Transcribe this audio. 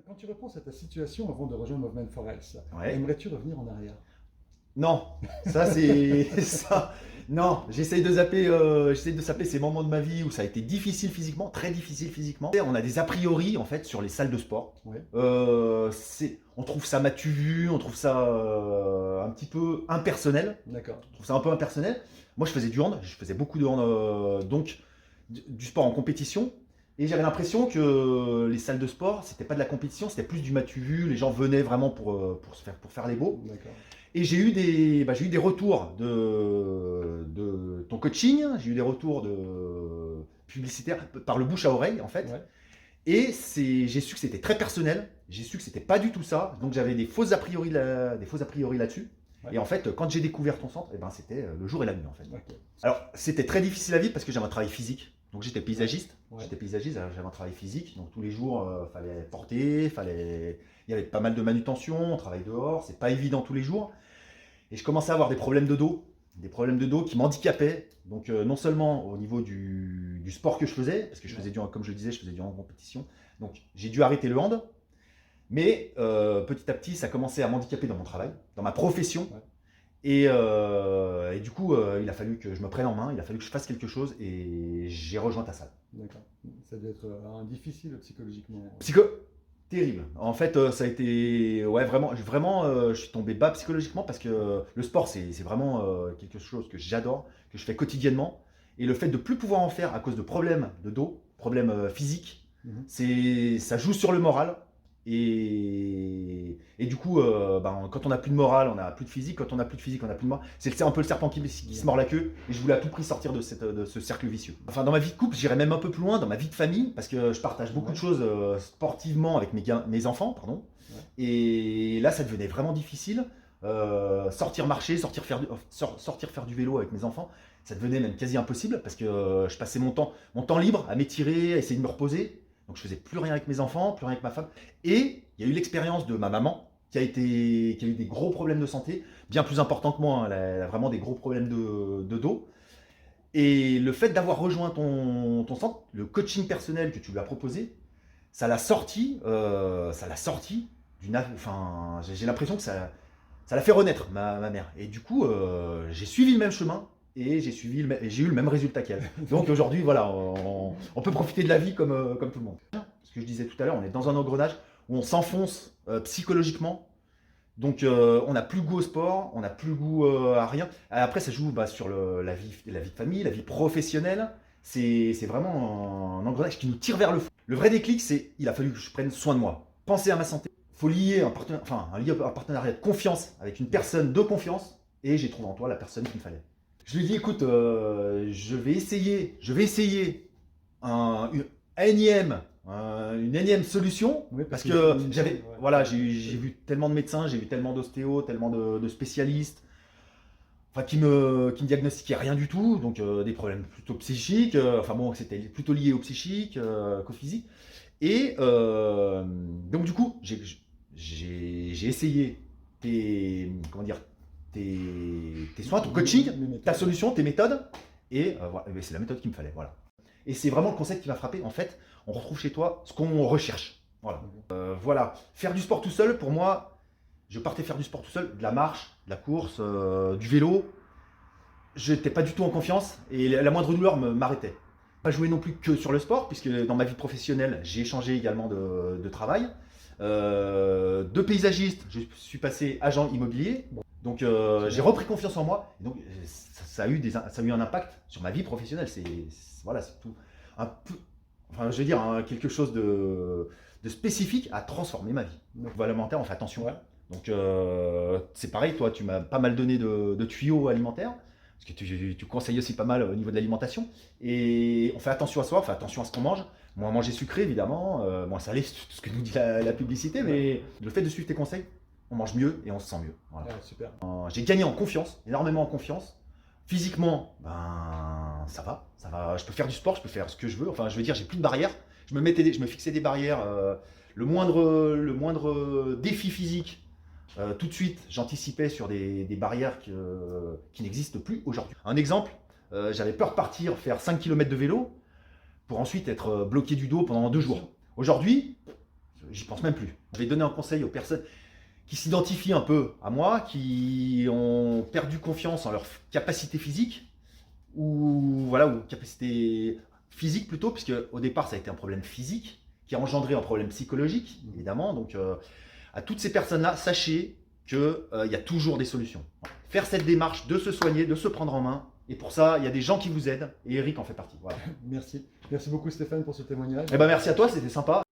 Quand tu repenses à ta situation avant de rejoindre Movement for Health, Ouais. aimerais-tu revenir en arrière? Non, ça c'est ça. Non, j'essaye de zapper ces moments de ma vie où ça a été difficile physiquement, très difficile physiquement. On a des a priori en fait sur les salles de sport. Oui, On trouve ça matu vu, on trouve ça un petit peu impersonnel. d'accord. Je trouve ça un peu impersonnel. Moi, je faisais du hand, je faisais beaucoup de hand, donc du sport en compétition. Et j'avais l'impression que les salles de sport, c'était pas de la compétition, c'était plus du matu vu. Les gens venaient vraiment pour faire les beaux. D'accord. Et j'ai eu des retours de ton coaching, j'ai eu des retours de publicitaires par le bouche à oreille en fait. Ouais, Et j'ai su que c'était très personnel, j'ai su que c'était pas du tout ça. Donc j'avais des fausses a priori là-dessus. ouais. Et en fait, quand j'ai découvert ton centre, eh ben, c'était le jour et la nuit en fait. Ok. Alors c'était très difficile à vivre parce que j'avais un travail physique. Donc j'étais paysagiste, Ouais. alors j'avais un travail physique. Donc tous les jours, fallait porter, il y avait pas mal de manutention, on travaille dehors, c'est pas évident tous les jours. Et je commençais à avoir des problèmes de dos qui m'handicapaient. Donc non seulement au niveau du sport que je faisais, parce que comme je le disais, je faisais du hand en compétition. Donc j'ai dû arrêter le hand. Mais petit à petit, ça commençait à m'handicaper dans mon travail, dans ma profession. Ouais. Et du coup, il a fallu que je me prenne en main, il a fallu que je fasse quelque chose et j'ai rejoint ta salle. D'accord. Ça doit être difficile psychologiquement. Psycho, terrible. En fait, ça a été, ouais, vraiment, je suis tombé bas psychologiquement parce que le sport, c'est vraiment quelque chose que j'adore, que je fais quotidiennement. Et le fait de plus pouvoir en faire à cause de problèmes de dos, problèmes physiques, Mhm. ça joue sur le moral. Et du coup, quand on n'a plus de morale, on n'a plus de physique. Quand on n'a plus de physique, on n'a plus de morale. C'est un peu le serpent qui se mord la queue. Et je voulais à tout prix sortir de ce cercle vicieux. Enfin, dans ma vie de couple, j'irais même un peu plus loin, dans ma vie de famille, parce que je partage beaucoup Ouais. de choses sportivement avec mes enfants. Pardon. Ouais. Et là, ça devenait vraiment difficile. Sortir marcher, sortir faire du vélo avec mes enfants, ça devenait même quasi impossible parce que je passais mon temps libre à m'étirer, à essayer de me reposer. Donc je faisais plus rien avec mes enfants, plus rien avec ma femme. Et il y a eu l'expérience de ma maman qui a eu des gros problèmes de santé, bien plus importants que moi. Hein. Elle a vraiment des gros problèmes de dos. Et le fait d'avoir rejoint ton centre, le coaching personnel que tu lui as proposé, ça l'a sorti enfin, j'ai l'impression que ça l'a fait renaître, ma mère. Et du coup, j'ai suivi le même chemin et j'ai eu le même résultat qu'elle. Donc aujourd'hui, voilà, on peut profiter de la vie comme tout le monde. Ce que je disais tout à l'heure, on est dans un engrenage où on s'enfonce psychologiquement. Donc on n'a plus goût au sport, on n'a plus goût à rien. Après, ça joue sur la vie de famille, la vie professionnelle. C'est vraiment un engrenage qui nous tire vers le fond. Le vrai déclic, c'est il a fallu que je prenne soin de moi. Penser à ma santé. Il faut lier un partenariat de confiance avec une personne de confiance. Et j'ai trouvé en toi la personne qu'il me fallait. Je lui ai dit, écoute, je vais essayer une une énième solution Oui, parce qu'il faut que une j'avais chose, ouais. voilà j'ai vu tellement de médecins, j'ai vu tellement d'ostéos, tellement de spécialistes, enfin qui me diagnostiquaient rien du tout, donc des problèmes plutôt psychiques, enfin bon c'était plutôt lié au psychique qu'au physique. Et donc du coup j'ai essayé tes soins, ton coaching, Mes méthodes. ta solution, tes méthodes, et voilà, c'est la méthode qu'il me fallait, voilà. Et c'est vraiment le concept qui m'a frappé. En fait, on retrouve chez toi ce qu'on recherche. Voilà. Voilà. Faire du sport tout seul, pour moi, je partais faire du sport tout seul, de la marche, de la course, du vélo. Je n'étais pas du tout en confiance et la moindre douleur m'arrêtait. Pas jouer non plus que sur le sport, puisque dans ma vie professionnelle, j'ai changé également de travail. De paysagiste, je suis passé agent immobilier. Donc j'ai repris confiance en moi. Et donc ça a eu un impact sur ma vie professionnelle. Voilà, c'est tout. Un peu, enfin, je veux dire, quelque chose de spécifique à transformer ma vie. Donc, alimentaire, on fait attention. Ouais. Donc c'est pareil, toi, tu m'as pas mal donné de tuyaux alimentaires. Parce que tu conseilles aussi pas mal au niveau de l'alimentation. Et on fait attention à soi, on fait attention à ce qu'on mange. Moins manger sucré, évidemment. Moins salé, c'est tout ce que nous dit la publicité. Mais le fait de suivre tes conseils, on mange mieux et on se sent mieux. Voilà. Ah, super. J'ai gagné en confiance, énormément en confiance. Physiquement, ça va. Je peux faire du sport, je peux faire ce que je veux. Enfin, je veux dire, j'ai plus de barrières. Je me fixais des barrières. Le moindre défi physique, tout de suite, j'anticipais sur des barrières qui n'existent plus aujourd'hui. Un exemple, j'avais peur de partir faire 5 km de vélo pour ensuite être bloqué du dos pendant 2 jours. Aujourd'hui, j'y pense même plus. Je vais donner un conseil aux personnes qui s'identifient un peu à moi, qui ont perdu confiance en leur capacité physique, ou capacité physique plutôt, puisque au départ ça a été un problème physique, qui a engendré un problème psychologique, évidemment. Donc à toutes ces personnes-là, sachez qu'il y a toujours des solutions. Faire cette démarche de se soigner, de se prendre en main, et pour ça, il y a des gens qui vous aident, et Eric en fait partie. Voilà. Merci. Merci beaucoup Stéphane pour ce témoignage. Eh ben, merci à toi, c'était sympa.